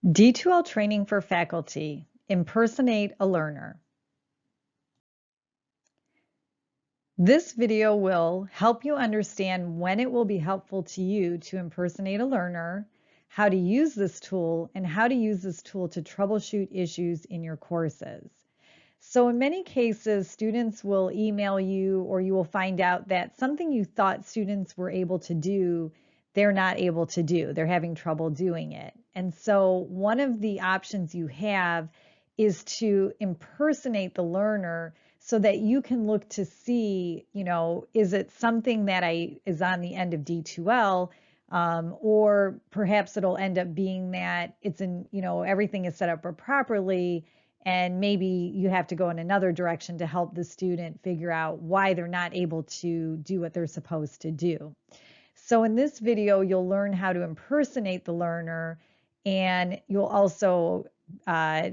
D2L training for faculty. Impersonate a learner. This video will help you understand when it will be helpful to you to impersonate a learner, how to use this tool, and how to use this tool to troubleshoot issues in your courses. So in many cases, students will email you or you will find out that something you thought students were able to do, they're not able to do. They're having trouble doing it. And so one of the options you have is to impersonate the learner so that you can look to see, is it something that is on the end of D2L, or perhaps it'll end up being that it's everything is set up properly, and maybe you have to go in another direction to help the student figure out why they're not able to do what they're supposed to do. So in this video, you'll learn how to impersonate the learner, and you'll also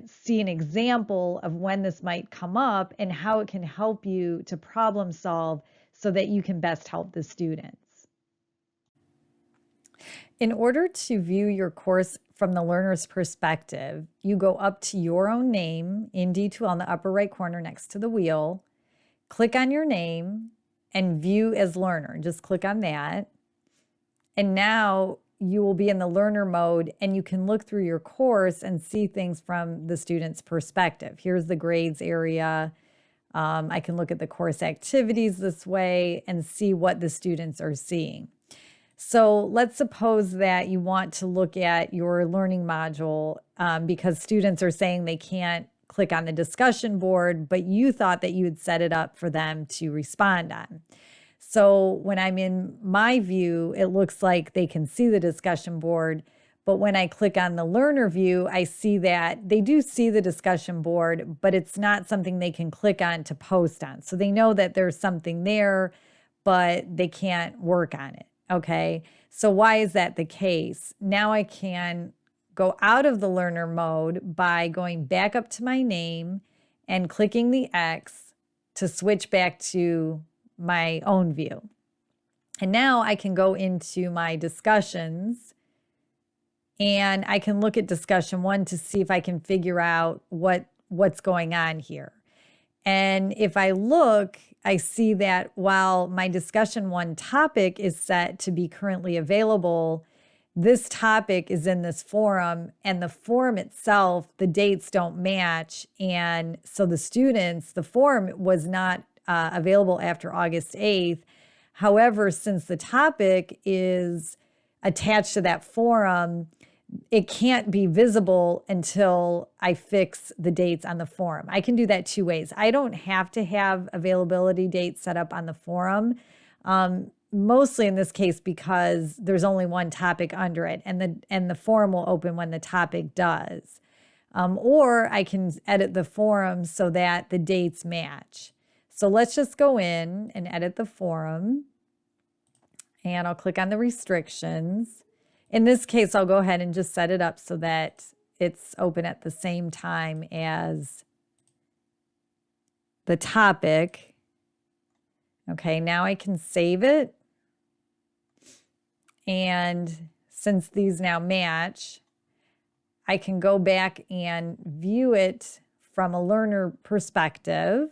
see an example of when this might come up and how it can help you to problem solve so that you can best help the students. In order to view your course from the learner's perspective, you go up to your own name in D2L in the upper right corner next to the wheel, click on your name, and view as learner. Just click on that. And now you will be in the learner mode and you can look through your course and see things from the student's perspective. Here's the grades area. I can look at the course activities this way and see what the students are seeing. So let's suppose that you want to look at your learning module because students are saying they can't click on the discussion board, but you thought that you had set it up for them to respond on. So when I'm in my view, it looks like they can see the discussion board, but when I click on the learner view, I see that they do see the discussion board, but it's not something they can click on to post on. So they know that there's something there, but they can't work on it. Okay, so why is that the case? Now I can go out of the learner mode by going back up to my name and clicking the X to switch back to my own view. And now I can go into my discussions and I can look at discussion 1 to see if I can figure out what's going on here. And if I look, I see that while my discussion 1 topic is set to be currently available, this topic is in this forum, and the forum itself, the dates don't match. And so the students, the forum was not available after August 8th. However, since the topic is attached to that forum, it can't be visible until I fix the dates on the forum. I can do that 2 ways. I don't have to have availability dates set up on the forum, mostly in this case because there's only one topic under it, and the forum will open when the topic does. Or I can edit the forum so that the dates match. So let's just go in and edit the forum, and I'll click on the restrictions. In this case, I'll go ahead and just set it up so that it's open at the same time as the topic. Okay, now I can save it. And since these now match, I can go back and view it from a learner perspective.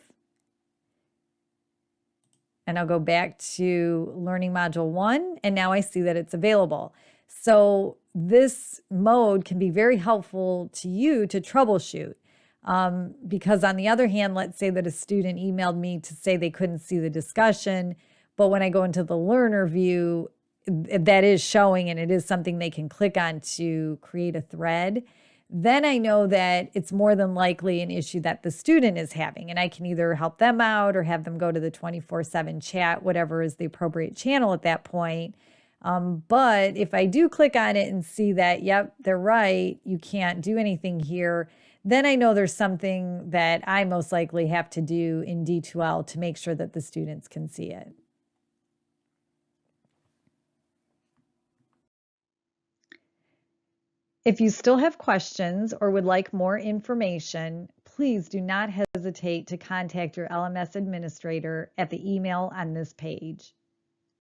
And I'll go back to Learning Module 1, and now I see that it's available. So this mode can be very helpful to you to troubleshoot. Because on the other hand, let's say that a student emailed me to say they couldn't see the discussion, but when I go into the learner view, that is showing and it is something they can click on to create a thread. Then I know that it's more than likely an issue that the student is having, and I can either help them out or have them go to the 24/7 chat, whatever is the appropriate channel at that point. But if I do click on it and see that, yep, they're right, you can't do anything here, then I know there's something that I most likely have to do in D2L to make sure that the students can see it. If you still have questions or would like more information, please do not hesitate to contact your LMS administrator at the email on this page.